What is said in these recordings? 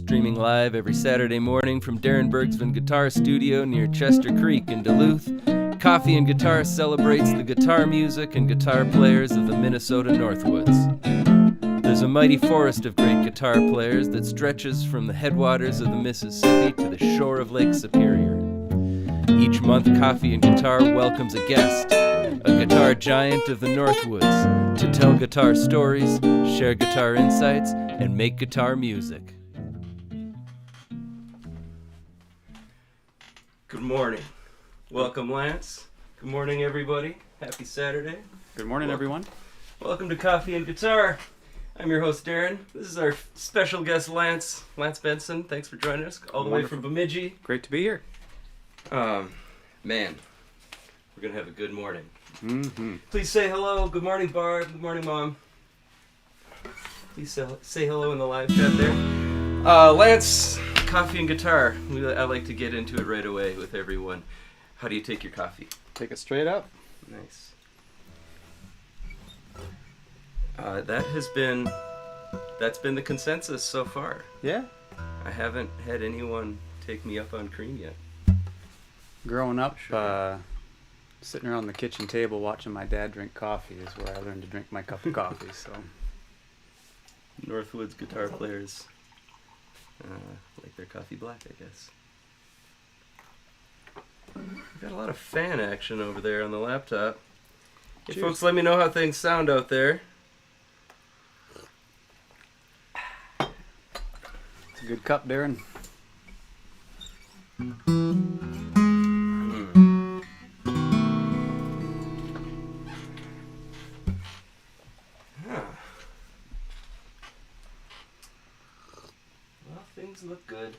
Streaming live every Saturday morning from Darin Bergsven Guitar Studio near Chester Creek in Duluth, Coffee and Guitar celebrates the guitar music and guitar players of the Minnesota Northwoods. There's a mighty forest of great guitar players that stretches from the headwaters of the Mississippi to the shore of Lake Superior. Each month, Coffee and Guitar welcomes a guest, a guitar giant of the Northwoods, to tell guitar stories, share guitar insights, and make guitar music. Good morning. Welcome, Lance. Good morning, everybody. Happy Saturday. Good morning, everyone. Welcome to Coffee and Guitar. I'm your host, Darin. This is our special guest, Lance Benson. Thanks for joining us, all the way from Bemidji. Great to be here. Man, we're going to have a good morning. Mm-hmm. Please say hello. Good morning, Barb. Good morning, Mom. Please say hello in the live chat there. Lance, Coffee and Guitar. I like to get into it right away with everyone. How do you take your coffee? Take it straight up. Nice. That's been the consensus so far. Yeah. I haven't had anyone take me up on cream yet. Growing up, sitting around the kitchen table watching my dad drink coffee is where I learned to drink my cup of coffee. So, Northwoods guitar players like their coffee black, I guess. We've got a lot of fan action over there on the laptop. Hey, cheers. Folks, let me know how things sound out there. It's a good cup, Darin. Things look good.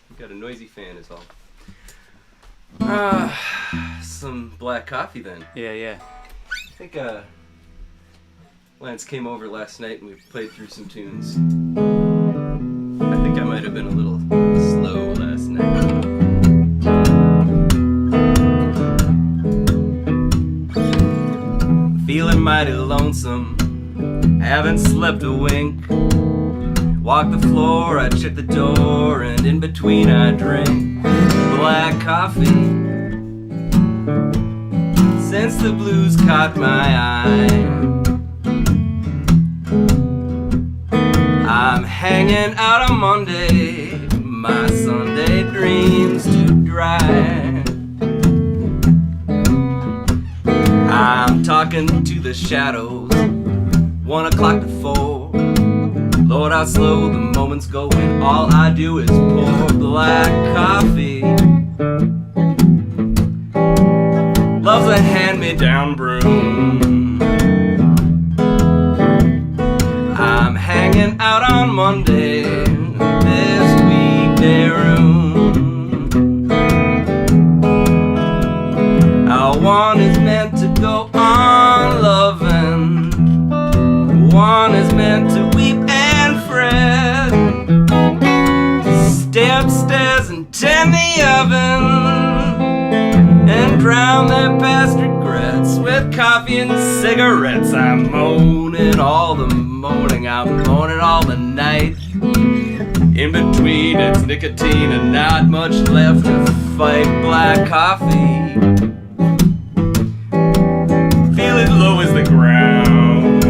We've got a noisy fan is all. Some black coffee then. Yeah. I think Lance came over last night and we played through some tunes. I think I might have been a little slow last night. Feeling mighty lonesome, haven't slept a wink. Walk the floor, I check the door, and in between I drink black coffee. Since the blues caught my eye, I'm hanging out on Monday, my Sunday dreams to dry. I'm talking to the shadows, 1 o'clock to 4. Lord, how slow the moments go when all I do is pour black coffee. Love's a hand-me-down broom. I'm hanging out on Monday, this weekday room. How one is meant to go on loving, one is meant to weep and fret, stay upstairs and tend the oven, and drown their past regrets with coffee and cigarettes. I'm moaning all the morning, I'm moaning all the night. In between it's nicotine and not much left to fight. Black coffee, feeling low as the ground,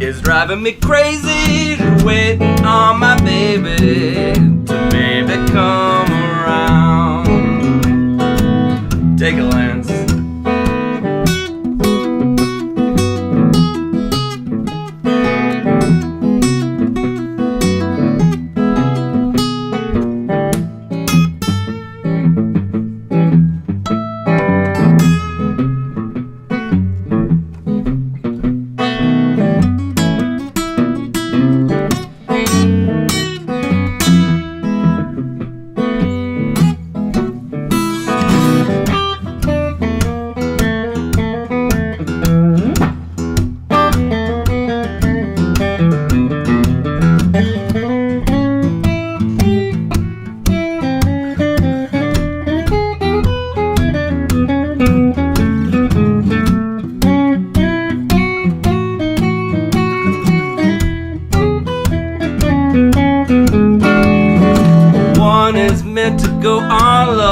is driving me crazy, waiting on my baby to maybe come around. Take a Lance.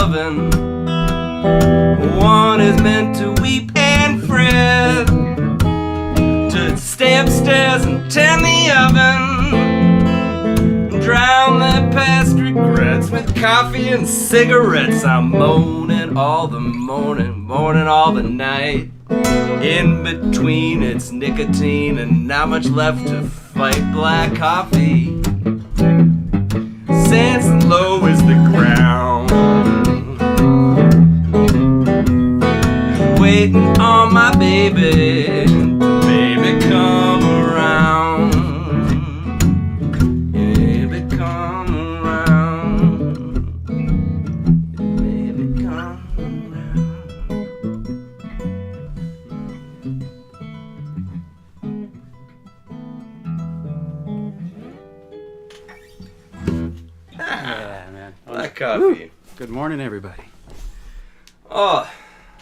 oven. One is meant to weep and fret, to stay upstairs and tend the oven, drown their past regrets with coffee and cigarettes. I'm moaning all the morning, moaning all the night. In between it's nicotine and not much left to fight black coffee. Sands low as the ground, waiting on my baby, baby come around, baby come around, baby come around. Yeah, man. Black coffee. Woo. Good morning, everybody. Oh,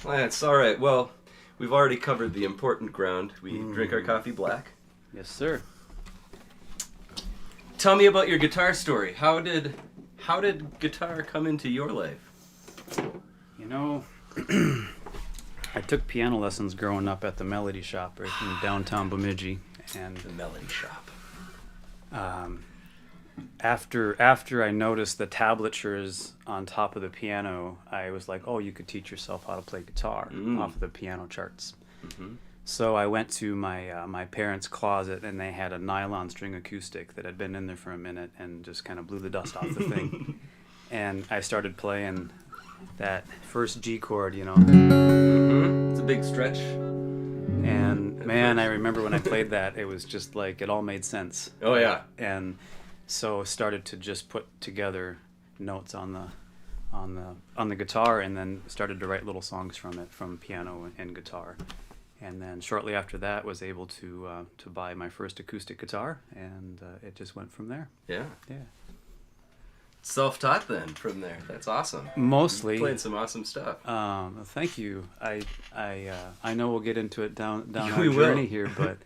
Lance, all right. Well, we've already covered the important ground. We drink our coffee black. Yes, sir. Tell me about your guitar story. How did guitar come into your life? You know, I took piano lessons growing up at the Melody Shop right in downtown Bemidji, and The Melody Shop. After I noticed the tablatures on top of the piano, I was like, oh, you could teach yourself how to play guitar off of the piano charts. Mm-hmm. So I went to my parents' closet, and they had a nylon string acoustic that had been in there for a minute and just kind of blew the dust off the thing. And I started playing that first G chord, you know. Mm-hmm. It's a big stretch. And man, I remember when I played that, it was just like it all made sense. Oh yeah. And so started to just put together notes on the guitar, and then started to write little songs from it, from piano and guitar. And then shortly after that was able to buy my first acoustic guitar, and it just went from there. Yeah. Yeah. Self-taught then from there. That's awesome. Mostly. You played some awesome stuff. Thank you. I know we'll get into it down our We journey will. here, but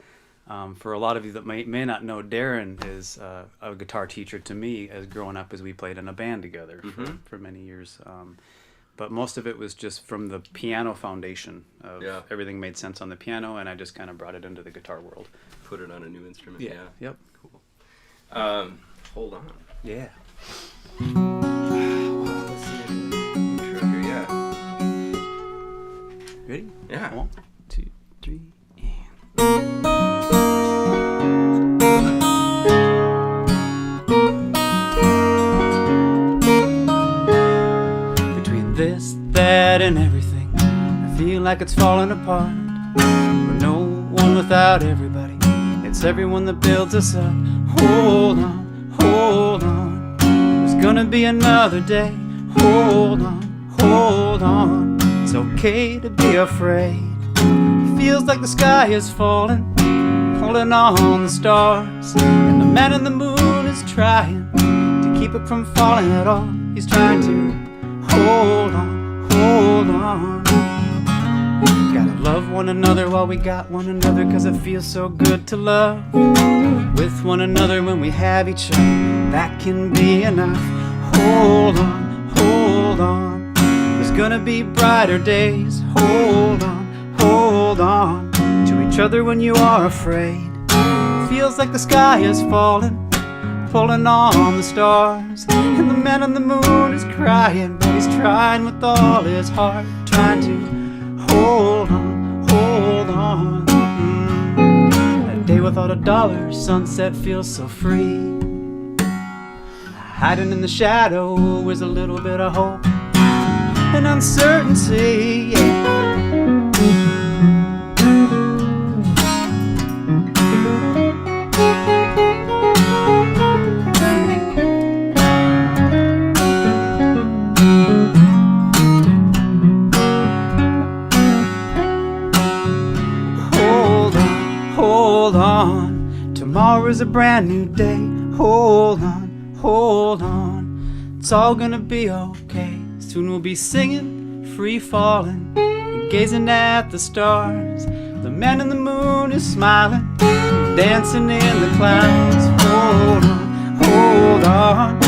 for a lot of you that may not know, Darin is a guitar teacher to me as growing up, as we played in a band together for many years. But most of it was just from the piano foundation of everything made sense on the piano, and I just kind of brought it into the guitar world. Put it on a new instrument. Yeah. Yep. Cool. Hold on. Yeah. Let's see. Intro here. Yeah. Ready? Yeah. 1, 2, 3, Between this, that, and everything, I feel like it's falling apart. We're no one without everybody. It's everyone that builds us up. Hold on, hold on. There's gonna be another day. Hold on, hold on. It's okay to be afraid. Feels like the sky is falling, pulling on the stars, and the man in the moon is trying to keep it from falling at all. He's trying to hold on, hold on. Gotta love one another while we got one another, 'cause it feels so good to love with one another when we have each other. That can be enough. Hold on, hold on. There's gonna be brighter days. Hold on to each other when you are afraid. Feels like the sky is falling, pulling on the stars, and the man on the moon is crying, but he's trying with all his heart, trying to hold on, hold on. A day without a dollar, sunset feels so free. Hiding in the shadow is a little bit of hope and uncertainty. Hold on, tomorrow's a brand new day. Hold on, it's all gonna be okay. Soon we'll be singing, free falling, and gazing at the stars. The man in the moon is smiling, dancing in the clouds. Hold on,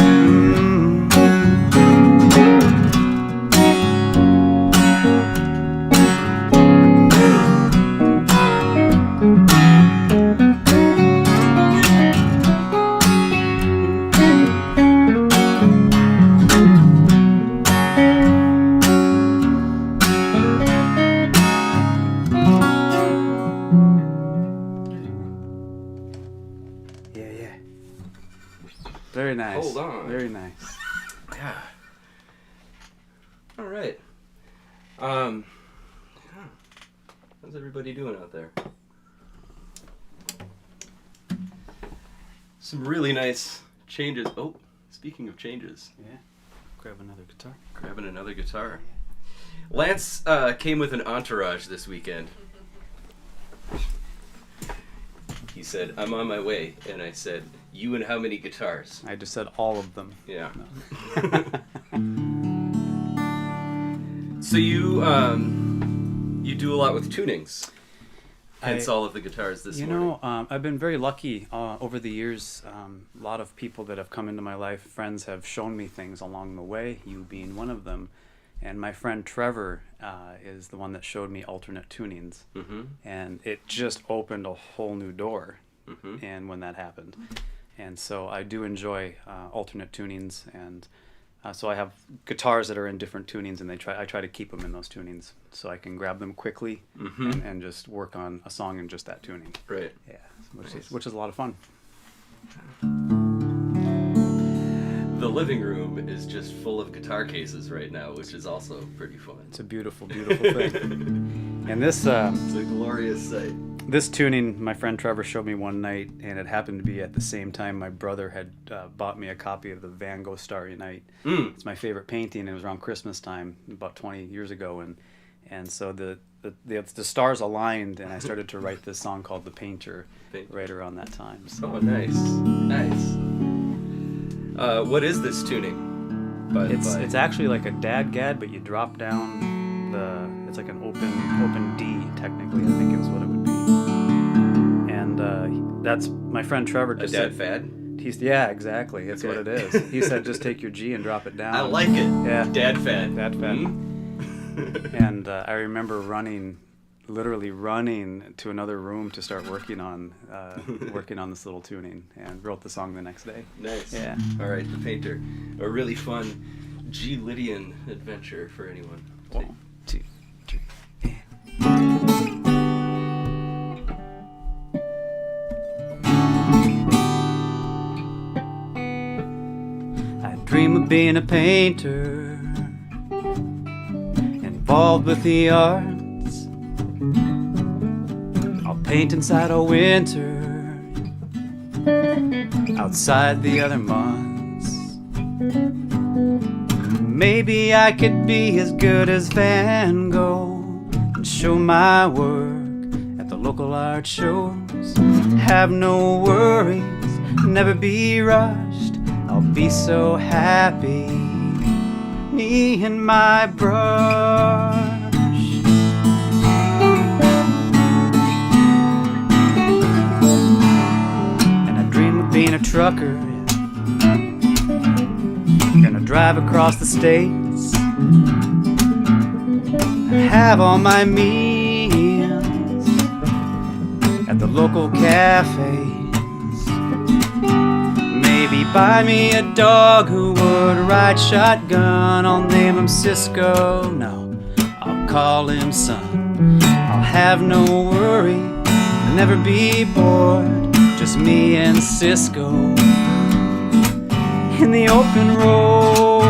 Very nice. Hold on. Very nice. Yeah. All right. How's everybody doing out there? Some really nice changes. Oh, speaking of changes. Yeah. Grab another guitar. Grabbing another guitar. Lance came with an entourage this weekend. He said, "I'm on my way," and I said, "You and how many guitars?" I just said all of them. Yeah. No. So you do a lot with tunings. Hence all of the guitars this morning. You know, I've been very lucky over the years. A lot of people that have come into my life, friends, have shown me things along the way, you being one of them. And my friend Trevor is the one that showed me alternate tunings. Mm-hmm. And it just opened a whole new door. Mm-hmm. And when that happened. And so I do enjoy alternate tunings. And so I have guitars that are in different tunings, and I try to keep them in those tunings so I can grab them quickly and just work on a song in just that tuning. Right. Yeah, which is a lot of fun. The living room is just full of guitar cases right now, which is also pretty fun. It's a beautiful, beautiful thing. And this it's a glorious sight. This tuning, my friend Trevor showed me one night, and it happened to be at the same time my brother had bought me a copy of the Van Gogh Starry Night. It's my favorite painting, and it was around Christmas time about 20 years ago, and so the stars aligned, and I started to write this song called The Painter right around that time. So. Oh, nice, nice. What is this tuning? It's actually like a dadgad, but you drop down it's like an open D technically, I think is what it would be. And that's my friend Trevor just a dad said, fad? Yeah, exactly. That's what it is. He said just take your G and drop it down. I like it. Yeah. Dad fad. Dad fad. Mm-hmm. And I remember literally running to another room to start working on this little tuning, and wrote the song the next day. Nice. Yeah. All right, The Painter. A really fun G Lydian adventure for anyone. 1, 2, 3, yeah. I dream of being a painter, involved with the arts. I'll paint inside a winter, outside the other months. Maybe I could be as good as Van Gogh and show my work at the local art shows. Have no worries, never be rushed. I'll be so happy, me and my brush. And I dream of being a trucker, gonna drive across the states, have all my meals at the local cafes. Maybe buy me a dog who would ride shotgun. I'll name him Cisco, no, I'll call him Son. I'll have no worry, I'll never be bored, just me and Cisco in the open road.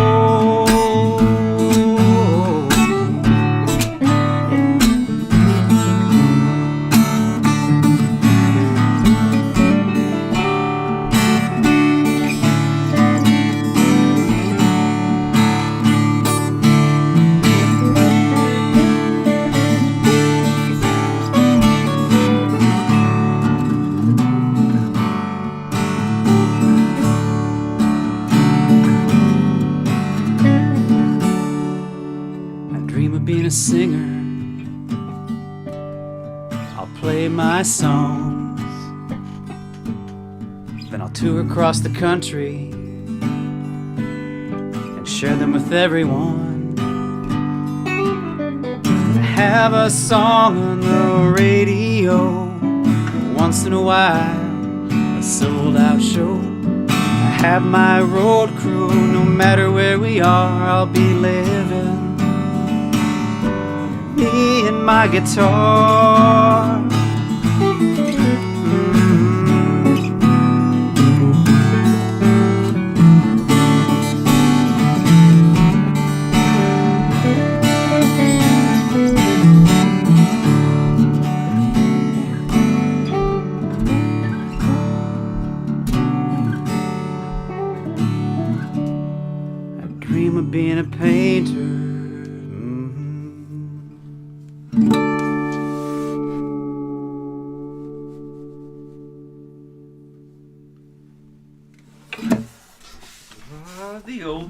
Being a singer, I'll play my songs, then I'll tour across the country and share them with everyone. Have a song on the radio, once in a while, a sold out show. I have my road crew, no matter where we are, I'll be living. Me and my guitar.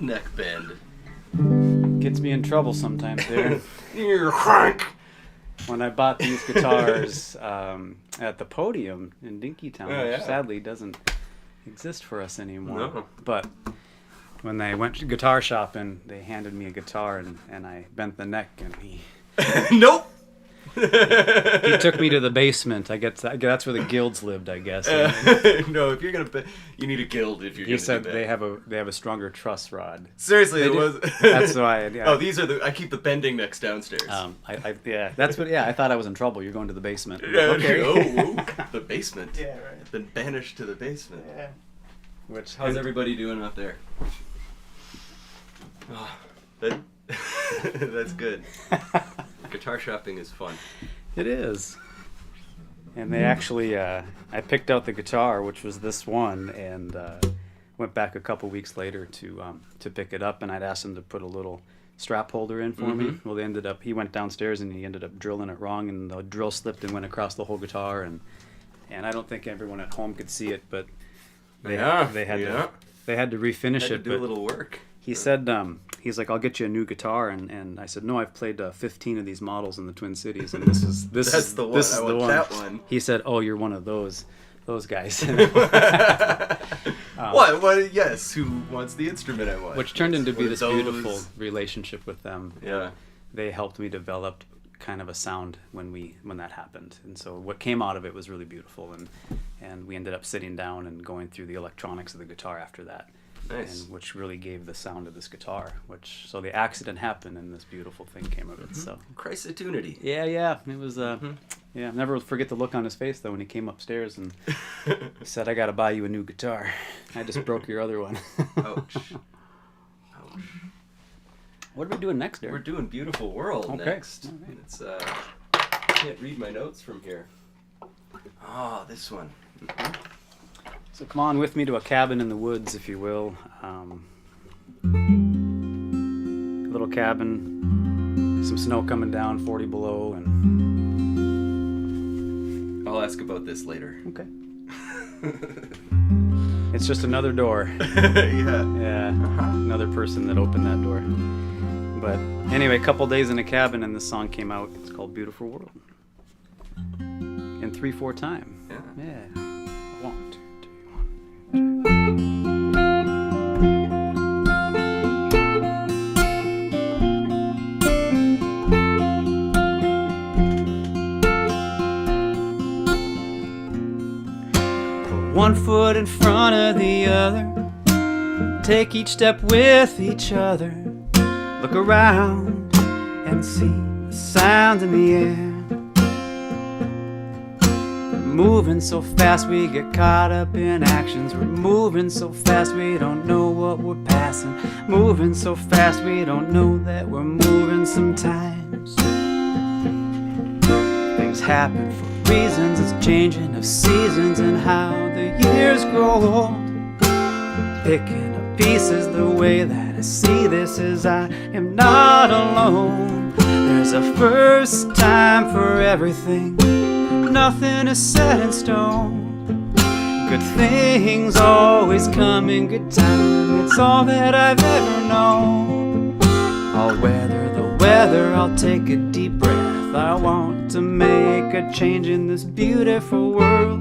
neck bend. Gets me in trouble sometimes there. You're crank. When I bought these guitars at the Podium in Dinkytown, which sadly doesn't exist for us anymore. No. But when they went guitar shopping, they handed me a guitar, and I bent the neck, and he Nope. he took me to the basement. I guess that's where the guilds lived, I guess. No, if you're gonna, you need a guild if you're. He gonna said do that. they have a stronger truss rod. Seriously, it was. That's why. Yeah. Oh, these are I keep the bending necks downstairs. That's what. Yeah, I thought I was in trouble. You're going to the basement. Yeah, Okay. Oh, the basement. Yeah, right. Been banished to the basement. Yeah. How's everybody doing up there? Oh, that's good. Guitar shopping is fun. It is. And they actually, I picked out the guitar, which was this one, and went back a couple weeks later to pick it up, and I'd asked him to put a little strap holder in for me. Well, he went downstairs and he ended up drilling it wrong, and the drill slipped and went across the whole guitar, and I don't think everyone at home could see it, but they had to refinish it. Do a little work. He said, he's like, I'll get you a new guitar, and I said, no, I've played 15 of these models in the Twin Cities, and this is That's the one. This is I the want one. that one. He said, oh, you're one of those guys. What? Yes. Who wants the instrument I want? Which turned into be this those... beautiful relationship with them. Yeah. They helped me develop kind of a sound when that happened, and so what came out of it was really beautiful, and we ended up sitting down and going through the electronics of the guitar after that. Nice. And which really gave the sound of this guitar. So the accident happened, and this beautiful thing came of it. So Christotunity. yeah, it was. Yeah, I'll never forget the look on his face though when he came upstairs and he said, "I got to buy you a new guitar. I just broke your other one." Ouch. What are we doing next, Darin? We're doing Beautiful World next. All right. It's I can't read my notes from here. Oh, this one. So come on with me to a cabin in the woods, if you will. A little cabin, some snow coming down, 40 below, and I'll ask about this later. okay. It's just another door. Yeah. Another person that opened that door. But anyway, a couple days in a cabin, and this song came out. It's called Beautiful World. In 3/4 time. Yeah. 1, 2, 3, 1. Put one foot in front of the other. Take each step with each other. Look around and see the sound in the air. Moving so fast we get caught up in actions. We're moving so fast we don't know what we're passing. Moving so fast we don't know that we're moving sometimes. Things happen for reasons. It's changing of seasons and how the years grow old. Picking up pieces the way that I see this is I am not alone. There's a first time for everything. Nothing is set in stone. Good things always come in good time. It's all that I've ever known. I'll weather the weather, I'll take a deep breath. I want to make a change in this beautiful world.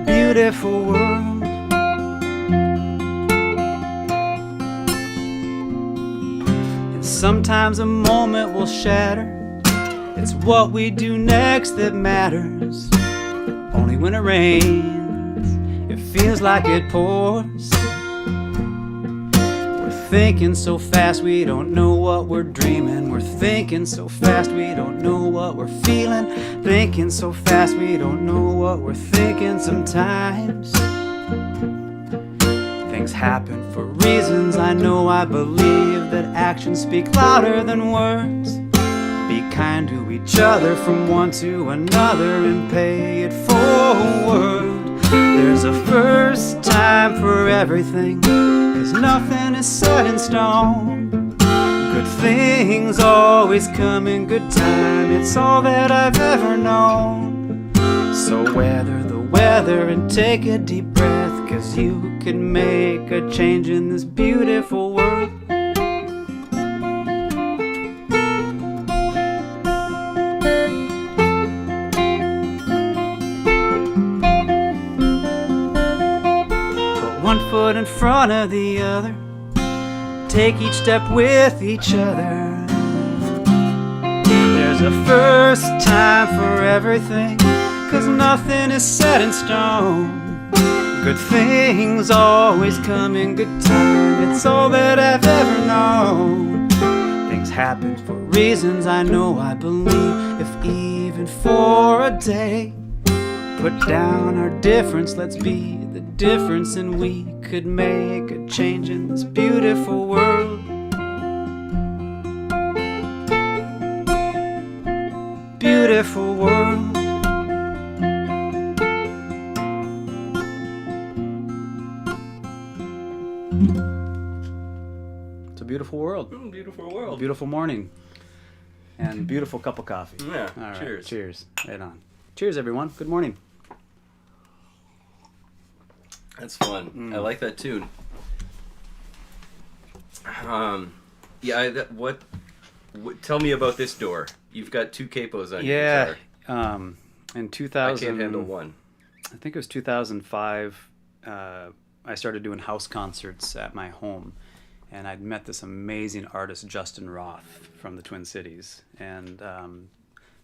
Beautiful world. Sometimes a moment will shatter. It's what we do next that matters. Only when it rains, it feels like it pours. We're thinking so fast we don't know what we're dreaming. We're thinking so fast we don't know what we're feeling. Thinking so fast we don't know what we're thinking sometimes. Things happen for reasons. I know I believe that actions speak louder than words. Be kind to each other from one to another and pay it forward. There's a first time for everything, 'cause nothing is set in stone. Good things always come in good time. It's all that I've ever known. So weather the weather and take a deep breath, 'cause you can make a change in this beautiful world. Put one foot in front of the other, take each step with each other. There's a first time for everything, 'cause nothing is set in stone. Good things always come in good time, it's all that I've ever known. Things happen for reasons I know I believe, if even for a day. Put down our difference, let's be the difference, and we could make a change in this beautiful world. Beautiful world. It's a beautiful world. Beautiful world. Beautiful morning. And beautiful cup of coffee. Yeah. All right. Cheers. Cheers. Right on. Cheers, everyone. Good morning. That's fun. I like that tune. Tell me about this door. You've got two capos on your guitar. In 2000, I can't handle one. I think it was 2005, I started doing house concerts at my home, and I'd met this amazing artist, Justin Roth, from the Twin Cities. And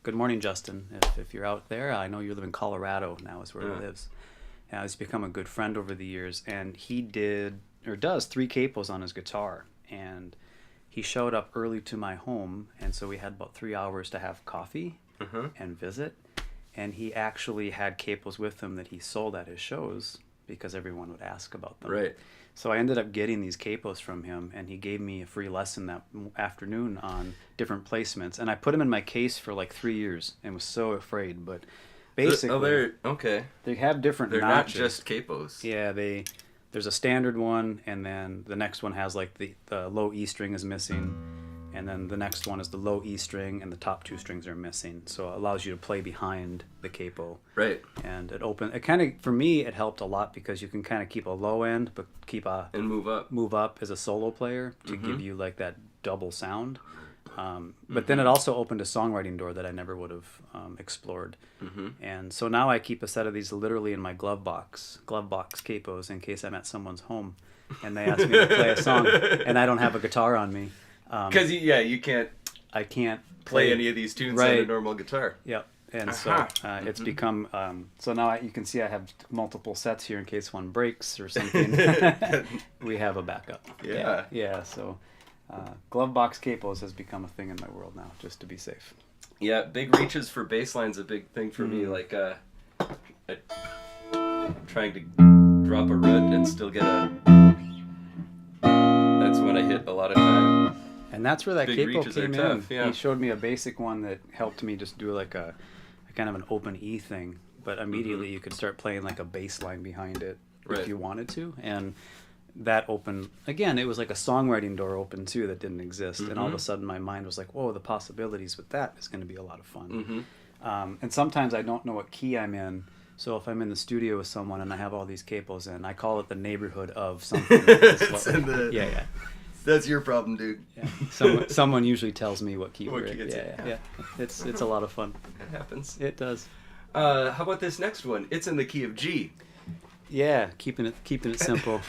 good morning, Justin. If you're out there, I know you live in Colorado now is where he lives. And he's become a good friend over the years, and he does 3 capos on his guitar. And he showed up early to my home, and so we had about 3 hours to have coffee and visit. And he actually had capos with him that he sold at his shows because everyone would ask about them. Right. So I ended up getting these capos from him, and he gave me a free lesson that afternoon on different placements. And I put them in my case for like 3 years and was so afraid. But basically, they have different They're notches. not just capos. Yeah, there's a standard one, and then the next one has like the low E string is missing, and then the next one is the low E string, and the top 2 strings are missing. So it allows you to play behind the capo. Right. And it kind of, for me, it helped a lot because you can kind of keep a low end, but and move up as a solo player to give you like that double sound. But then it also opened a songwriting door that I never would have explored. And so now I keep a set of these literally in my glove box capos, in case I'm at someone's home and they ask me to play a song and I don't have a guitar on me. Because you can't. I can't play any of these tunes on a normal guitar. Yep. And so it's become, so now you can see I have multiple sets here in case one breaks or something. We have a backup. Yeah. Yeah. So glove box capos has become a thing in my world now, just to be safe. Yeah. Big reaches for bass line's a big thing for me. Like trying to drop a root and still get that's when I hit a lot of time. And that's where that Big capo reaches are came in. tough, yeah. He showed me a basic one that helped me just do like a kind of an open E thing, but immediately you could start playing like a bass line behind it if you wanted to. And that opened, again, it was like a songwriting door open too that didn't exist. And all of a sudden my mind was like, whoa, the possibilities with that is going to be a lot of fun. And sometimes I don't know what key I'm in. So if I'm in the studio with someone and I have all these capos in, I call it the neighborhood of something. Yeah. That's your problem, dude. Yeah. Someone usually tells me what key we're in. Yeah. It's a lot of fun. It happens. It does. How about this next one? It's in the key of G. Yeah, keeping it simple.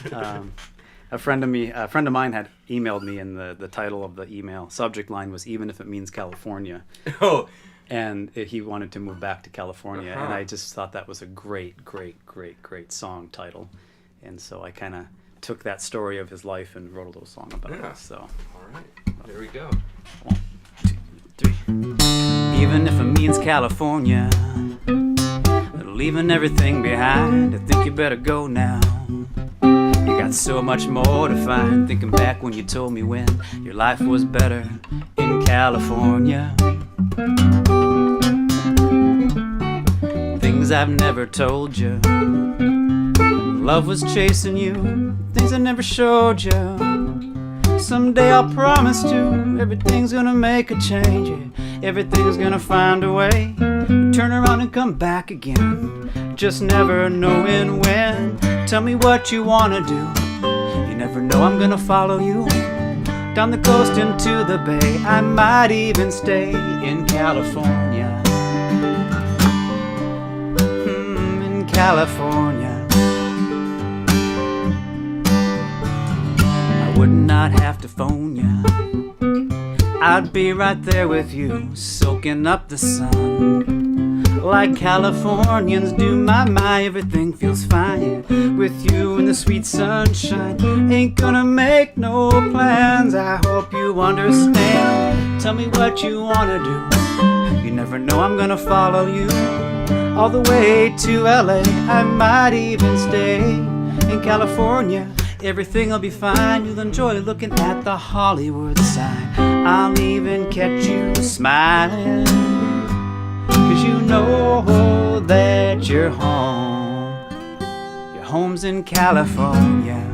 A friend of mine had emailed me, and the title of the email subject line was "Even if it means California." Oh. And he wanted to move back to California, and I just thought that was a great song title, and so I kind of took that story of his life and wrote a little song about it. So, all right, there we go. 1, 2, 3. Even if it means California, leaving everything behind, I think you better go now. You got so much more to find. Thinking back when you told me when your life was better in California. Things I've never told you. Love was chasing you, things I never showed you. someday I'll promise to. Everything's gonna make a change, yeah. Everything's gonna find a way. Turn around and come back again, just never knowing when. Tell me what you wanna do. You never know I'm gonna follow you down the coast into the bay. I might even stay in California. In California. I would not have to phone ya. I'd be right there with you, soaking up the sun like Californians do. My, everything feels fine with you in the sweet sunshine. Ain't gonna make no plans, I hope you understand. Tell me what you wanna do. You never know I'm gonna follow you all the way to LA. I might even stay in California. Everything'll be fine, you'll enjoy looking at the Hollywood sign. I'll even catch you smiling, 'cause you know that you're home. Your home's in California.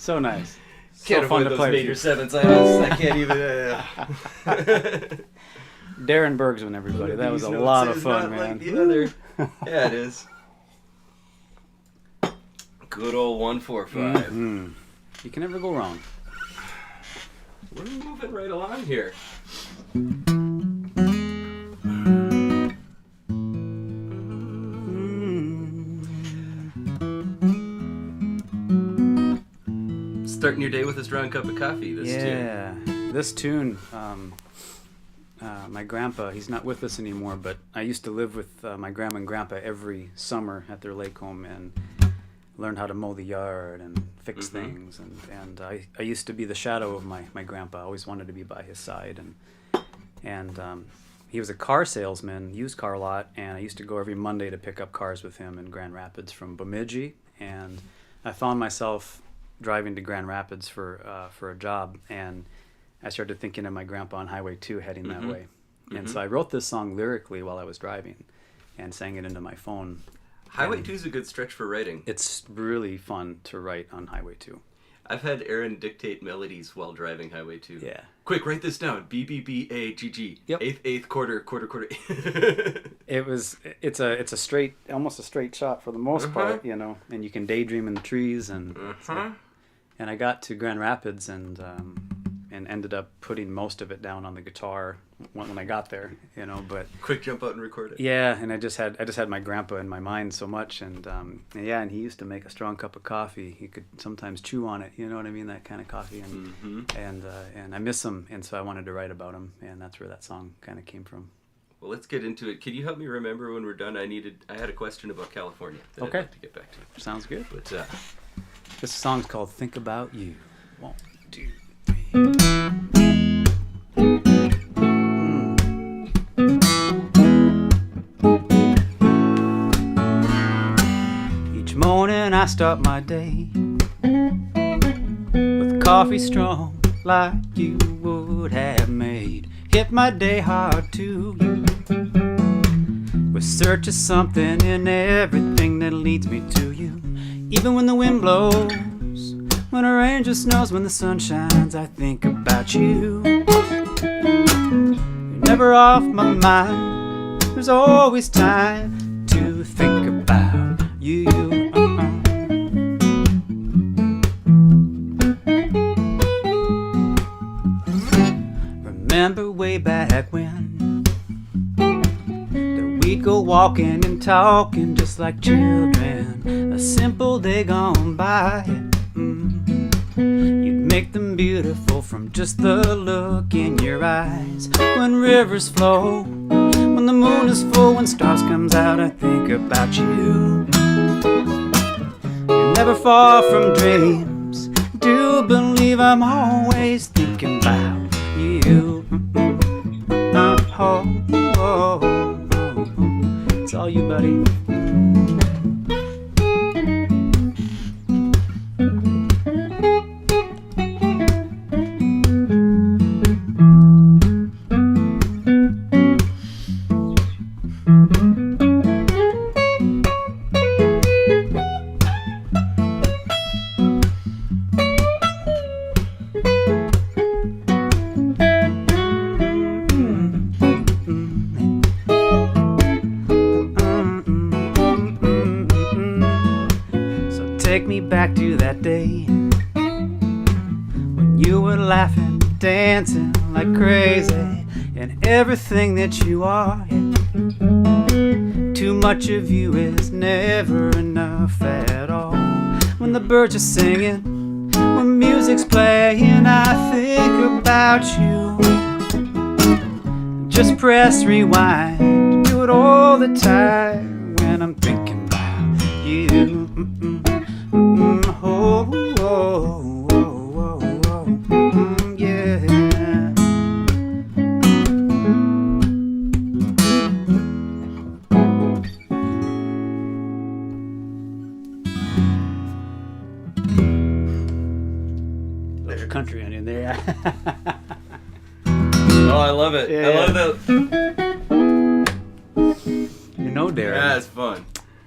So nice. Can't so fun avoid to those play major with sevenths. I can't even. you. Darin Bergsven, everybody. That was a lot of fun, man. Like the other. Yeah, it is. Good old 145. Mm-hmm. You can never go wrong. We're moving right along here. Starting your day with a strong cup of coffee. This tune. This tune. My grandpa, he's not with us anymore, but I used to live with my grandma and grandpa every summer at their lake home and learned how to mow the yard and fix things. And I used to be the shadow of my grandpa. I always wanted to be by his side. And he was a car salesman, used car lot, and I used to go every Monday to pick up cars with him in Grand Rapids from Bemidji. And I found myself driving to Grand Rapids for a job, and I started thinking of my grandpa on Highway 2 heading that way. And so I wrote this song lyrically while I was driving and sang it into my phone. Highway 2 is a good stretch for writing. It's really fun to write on Highway 2. I've had Aaron dictate melodies while driving Highway 2. Yeah. Quick, write this down. B, B, B, A, G, G. Yep. Eighth, quarter. It's a straight, almost a straight shot for the most part, you know, and you can daydream in the trees and I got to Grand Rapids and ended up putting most of it down on the guitar when I got there, you know. But quick jump out and record it. Yeah, and I just had my grandpa in my mind so much, and he used to make a strong cup of coffee. He could sometimes chew on it, you know what I mean, that kind of coffee, and I miss him, and so I wanted to write about him, and that's where that song kind of came from. Well, let's get into it. Can you help me remember when we're done? I had a question about California that I'd like to get back to. Sounds good. But this song's called "Think About You." 1, 2, 3. Each morning I start my day with coffee strong like you would have made. Hit my day hard too, with search of something in everything that leads me to you. Even when the wind blows, when it rains or snows, when the sun shines, I think about you. You're never off my mind. There's always time to think about you. Remember way back when that we'd go walk walking and talking just like children. A simple day gone by. You'd make them beautiful from just the look in your eyes. When rivers flow, when the moon is full, when stars comes out, I think about you. You're never far from dreams. Do believe I'm always thinking about you. It's all you, buddy. Take me back to that day when you were laughing, dancing like crazy, and everything that you are. Too much of you is never enough at all. When the birds are singing, when music's playing, I think about you. Just press rewind, do it all the time when I'm thinking about you. Oh, oh, oh, oh, oh, yeah. There's country in there. Oh, I love it. Yeah. I love that. You know, Darin. Yeah, it's fun.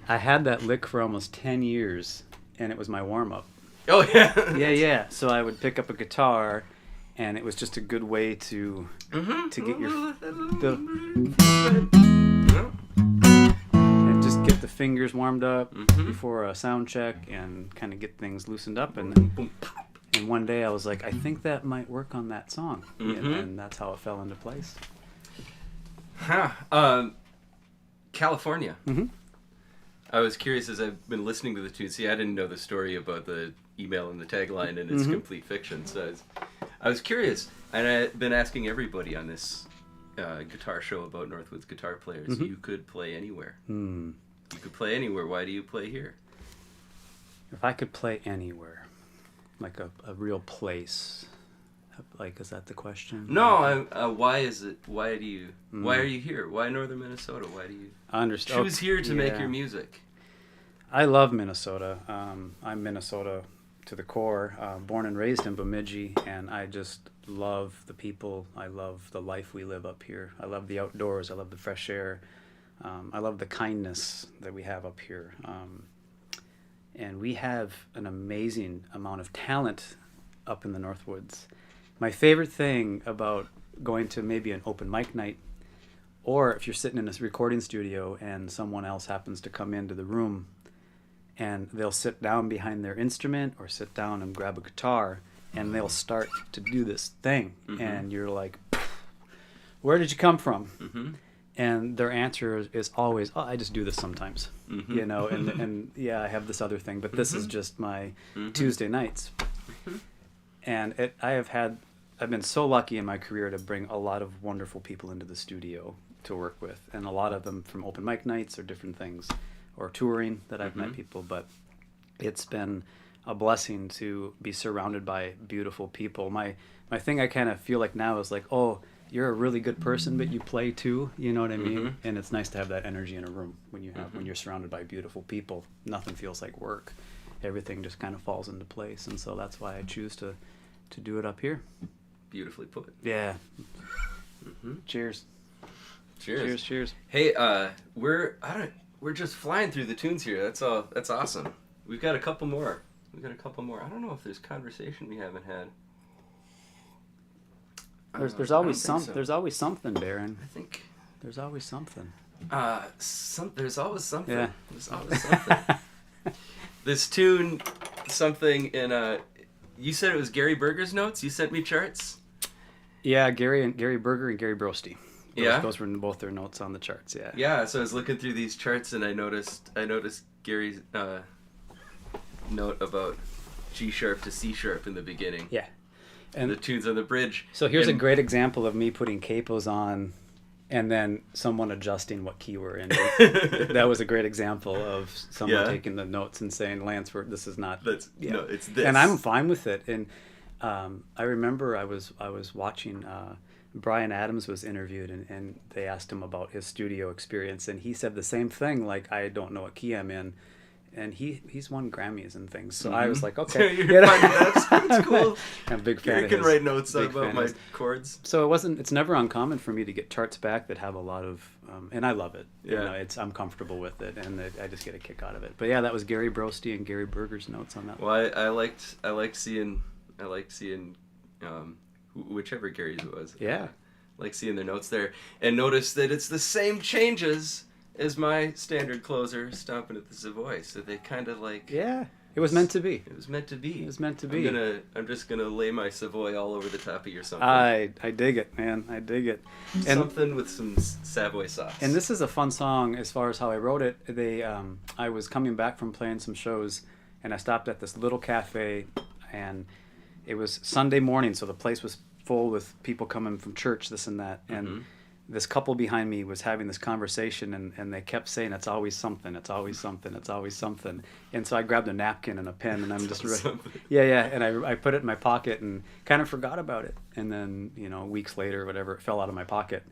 I had that lick for almost 10 years, and it was my warm-up. Oh, yeah. Yeah. So I would pick up a guitar, and it was just a good way to get your and just get the fingers warmed up before a sound check and kind of get things loosened up. And one day I was like, I think that might work on that song, and that's how it fell into place. California. I was curious as I've been listening to the tune. See, I didn't know the story about the email and the tagline, and it's complete fiction. So I was curious, and I've been asking everybody on this guitar show about Northwoods guitar players. You could play anywhere. You could play anywhere. Why do you play here? If I could play anywhere, like a real place, like, is that the question? No, why is it? Why do you? Why are you here? Why northern Minnesota? Why do you choose here to make your music? I love Minnesota. I'm Minnesota to the core. Born and raised in Bemidji, and I just love the people. I love the life we live up here. I love the outdoors. I love the fresh air. I love the kindness that we have up here. And we have an amazing amount of talent up in the Northwoods. My favorite thing about going to maybe an open mic night, or if you're sitting in a recording studio and someone else happens to come into the room and they'll sit down behind their instrument or sit down and grab a guitar and they'll start to do this thing, and you're like, where did you come from? And their answer is always, oh, I just do this sometimes, you know, and yeah, I have this other thing, but this is just my Tuesday nights. And I've been so lucky in my career to bring a lot of wonderful people into the studio to work with, and a lot of them from open mic nights or different things, or touring that I've met people. But it's been a blessing to be surrounded by beautiful people. My thing I kind of feel like now is like, oh, you're a really good person, but you play too, you know what I mean? And it's nice to have that energy in a room when you're surrounded by beautiful people. Nothing feels like work. Everything just kind of falls into place, and so that's why I choose to do it up here. Beautifully put. Yeah. Cheers. Cheers. Hey, we're just flying through the tunes here. That's awesome. We've got a couple more. I don't know if there's conversation we haven't had. There's always something. There's always something, Darin. I think there's always something. There's always something. Yeah. There's always something. This tune, something in you said it was Gary Berger's notes. You sent me charts. Yeah, Gary Berger and Gary Brosty. Those were both their notes on the charts. Yeah. Yeah. So I was looking through these charts and I noticed Gary's note about G sharp to C sharp in the beginning. Yeah. And the tunes on the bridge. So here's a great example of me putting capos on and then someone adjusting what key we're in. That was a great example of someone taking the notes and saying, Lance, this is not... No, it's this. And I'm fine with it. And I remember I was watching... Brian Adams was interviewed and they asked him about his studio experience. And he said the same thing, like, I don't know what key I'm in. And he's won Grammys and things, so I was like, okay, that's cool. I'm a big fan. You can write notes about my chords. So it's never uncommon for me to get charts back that have a lot of, and I love it. Yeah, I'm comfortable with it, and I just get a kick out of it. But yeah, that was Gary Brosty and Gary Berger's notes on that. Well, I liked seeing whichever Gary's it was. Yeah, I like seeing their notes there, and notice that it's the same changes as my standard closer stomping at the Savoy, so they kind of like... Yeah, it was meant to be. It was meant to be. It was meant to be. I'm just gonna lay my Savoy all over the top of your something. I dig it, man. I dig it. And something with some Savoy sauce. And this is a fun song as far as how I wrote it. I was coming back from playing some shows, and I stopped at this little cafe, and it was Sunday morning, so the place was full with people coming from church, this and that, and this couple behind me was having this conversation, and they kept saying, it's always something, it's always something, it's always something. And so I grabbed a napkin and a pen, and I'm just and I put it in my pocket and kind of forgot about it. And then, weeks later, whatever, it fell out of my pocket.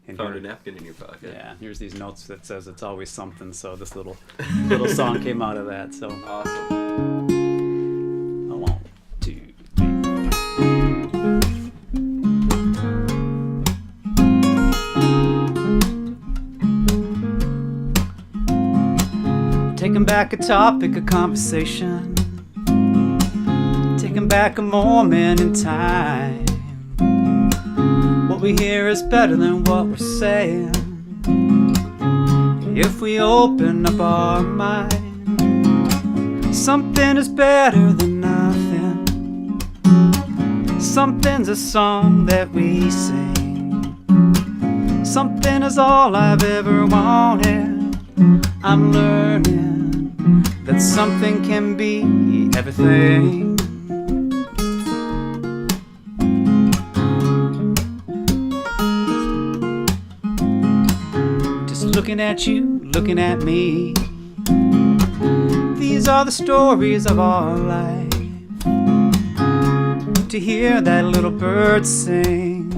And found a napkin in your pocket. Yeah, here's these notes that says it's always something. So this little song came out of that. So awesome. 1, 2, 3. Taking back a topic of conversation, taking back a moment in time. What we hear is better than what we're saying. If we open up our mind, something is better than nothing. Something's a song that we sing. Something is all I've ever wanted. I'm learning that something can be everything. Just looking at you, looking at me. These are the stories of our life. To hear that little bird sing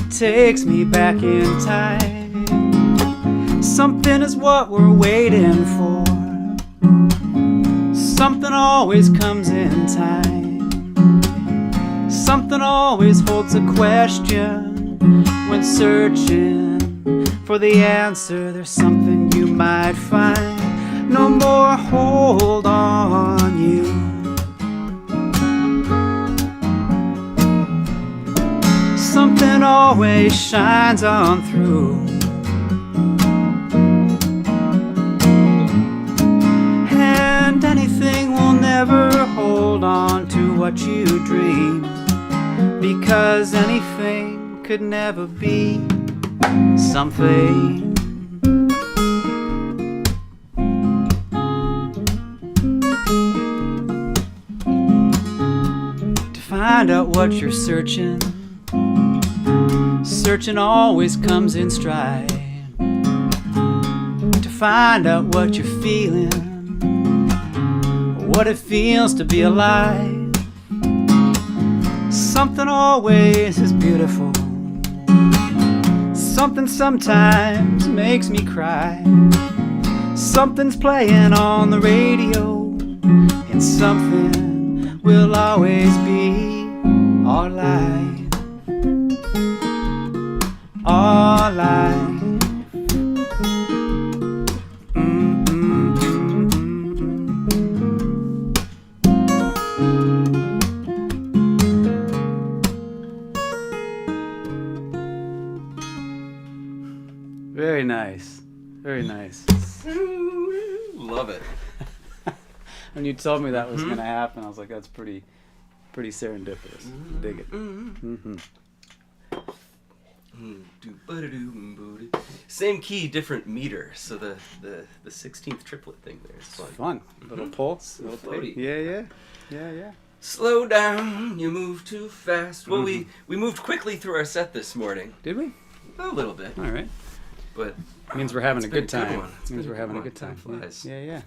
takes me back in time. Something is what we're waiting for. Something always comes in time. Something always holds a question. When searching for the answer, there's something you might find. No more hold on you. Something always shines on through. And anything will never hold on to what you dream, because anything could never be something. To find out what you're searching, searching always comes in stride. To find out what you're feeling, what it feels to be alive. Something always is beautiful. Something sometimes makes me cry. Something's playing on the radio, and something will always be our life. Our life. Very nice. Very nice. Love it. When you told me that was going to happen, I was like, that's pretty serendipitous. Dig it. Same key, different meter. So the 16th triplet thing there is fun. Fun. Little pulse. Little floaty. Yeah. Slow down, you move too fast. Well, we moved quickly through our set this morning. Did we? A little bit. All right. But means we're having a good time. Means we're having a good time. Flies. Yeah.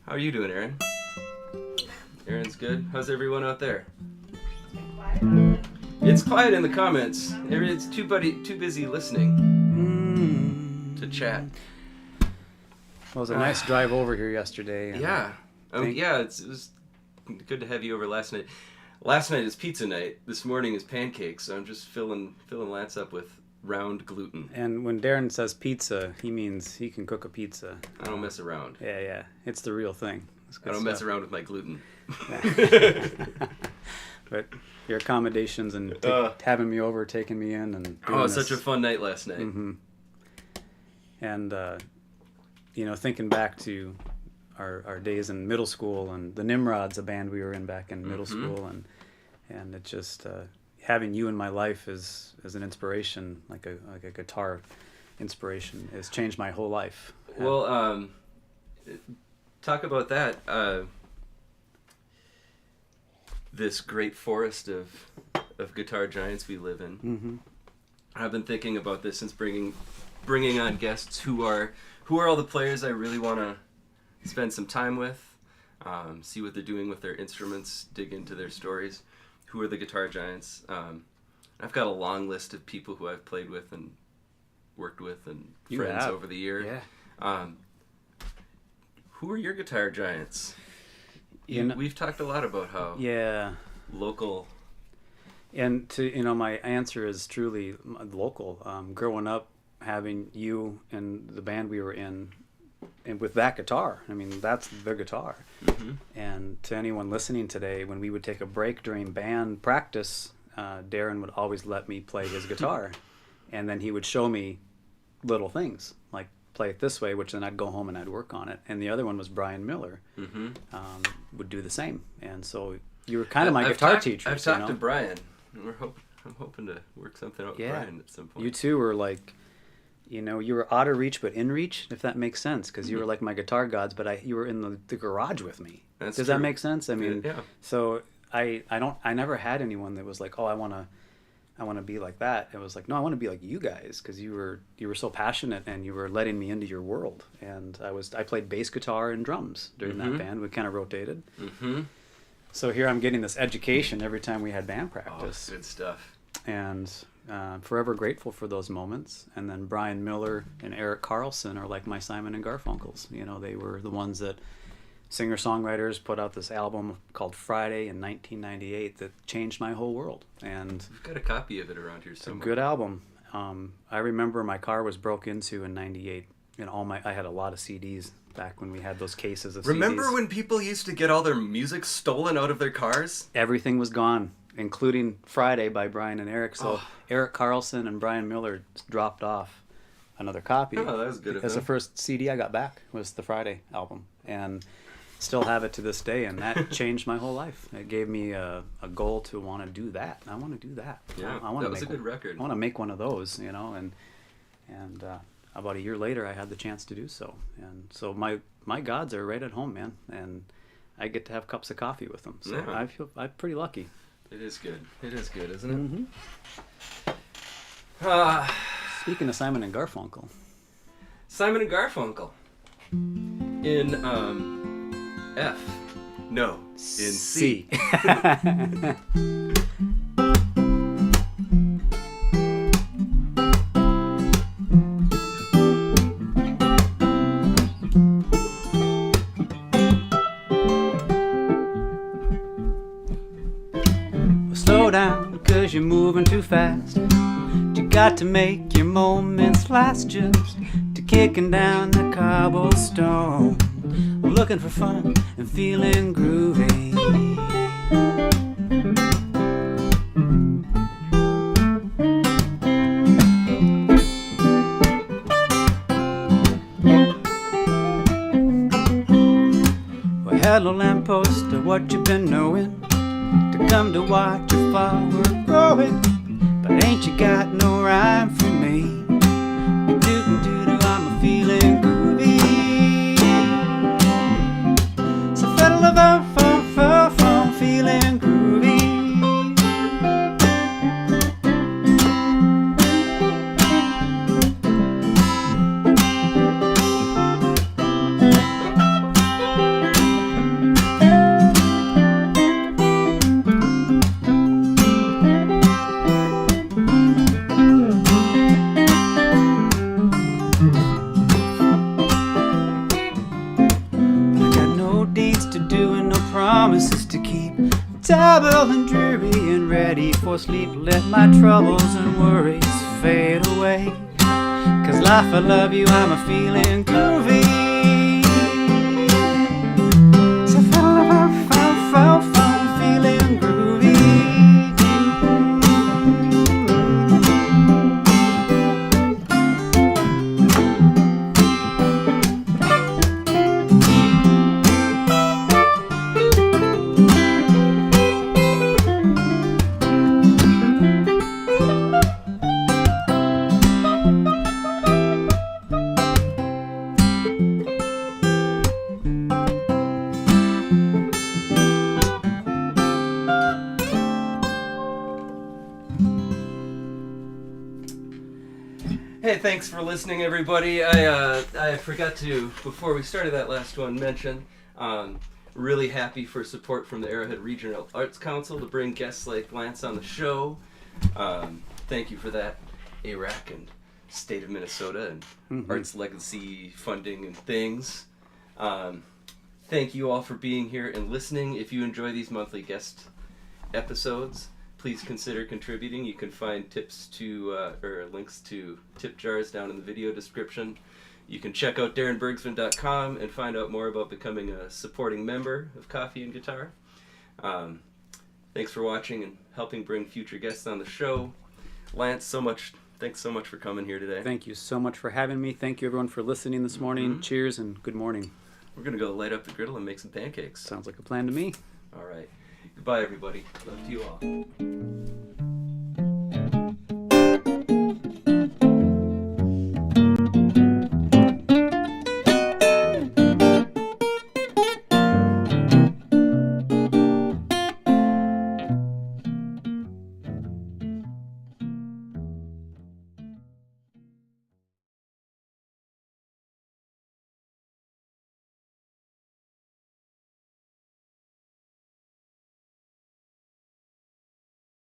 How are you doing, Aaron? Aaron's good. How's everyone out there? It's quiet in the comments. It's too busy listening to chat. Well, it was a nice drive over here yesterday. Yeah. It was good to have you over last night. Last night is pizza night. This morning is pancakes. So I'm just filling Lance up with round gluten. And when Darin says pizza, he means he can cook a pizza. I don't mess around. Yeah. It's the real thing. I don't mess around with my gluten. But your accommodations and having me over, taking me in, and it's such a fun night last night. Mm-hmm. And thinking back to our days in middle school, and the Nimrods, a band we were in back in middle school, and it just having you in my life as an inspiration, like a guitar inspiration, has changed my whole life. Well, talk about that. This great forest of guitar giants we live in. Mm-hmm. I've been thinking about this since bringing on guests who are all the players I really want to spend some time with, see what they're doing with their instruments, dig into their stories. Who are the guitar giants? I've got a long list of people who I've played with and worked with and friends over the year. Yeah. Who are your guitar giants? We've talked a lot about how local. And my answer is truly local. Growing up, having you and the band we were in, and with that guitar, I mean, that's the guitar. Mm-hmm. And to anyone listening today, when we would take a break during band practice, Darin would always let me play his guitar. And then he would show me little things, like play it this way, which then I'd go home and I'd work on it. And the other one was Brian Miller, would do the same. And so you were kind of my guitar teacher. I've talked to Brian. I'm hoping to work something out with Brian at some point. You two were like, you were out of reach but in reach, if that makes sense, because you were like my guitar gods, but you were in the garage with me. Does that make sense? I mean, yeah. So I never had anyone that was like, oh, I want to be like that. It was like, no, I want to be like you guys, because you were so passionate and you were letting me into your world. And I played bass guitar and drums during that band. We kind of rotated. Mm-hmm. So here I'm getting this education every time we had band practice. Oh, good stuff. And forever grateful for those moments. And then Brian Miller and Eric Carlson are like my Simon and Garfunkels. They were the ones that singer-songwriters put out this album called Friday in 1998 that changed my whole world. And we've got a copy of it around here somewhere. It's a good album. I remember my car was broke into in 98, and I had a lot of CDs back when we had those cases of CDs. Remember when people used to get all their music stolen out of their cars? Everything was gone, including Friday by Brian and Eric. So Eric Carlson and Brian Miller dropped off another copy. Oh, that was good of them. That's the first CD I got back, was the Friday album. And still have it to this day, and that changed my whole life. It gave me a goal to want to do that. I want to do that. Yeah, I want that was a good record. I want to make one of those, and about a year later, I had the chance to do so. And so my gods are right at home, man, and I get to have cups of coffee with them. So yeah. I'm pretty lucky. It is good. It is good, isn't it? Mm-hmm. Speaking of Simon and Garfunkel. Simon and Garfunkel. In F. No, in C. Slow down, 'cause you're moving too fast. You got to make your moments last, just to kicking down the cobblestone. I'm looking for fun and feeling groovy. Well, hello lamppost, what you been knowing? To come to watch a flower growing. but ain't you got no rhyme for me? Doo-doo-doo-doo, I'm a feeling groovy. So fiddle-a-bum-bum-bum, feeling groovy. Promises to keep double and dreary and ready for sleep. Let my troubles and worries fade away, 'cause life I love you, I'm a feeling groovy. So feeling groovy. Hey, thanks for listening, everybody. I forgot to, before we started that last one, mention, really happy for support from the Arrowhead Regional Arts Council to bring guests like Lance on the show. Thank you for that, ARAC and State of Minnesota and Arts Legacy funding and things. Thank you all for being here and listening. If you enjoy these monthly guest episodes, please consider contributing. You can find tips to or links to tip jars down in the video description. You can check out DarinBergsven.com and find out more about becoming a supporting member of Coffee and Guitar. Thanks for watching and helping bring future guests on the show. Lance, thanks so much for coming here today. Thank you so much for having me. Thank you everyone for listening this morning. Cheers and good morning. We're going to go light up the griddle and make some pancakes. Sounds like a plan to me. All right. Goodbye, everybody. Love to you all.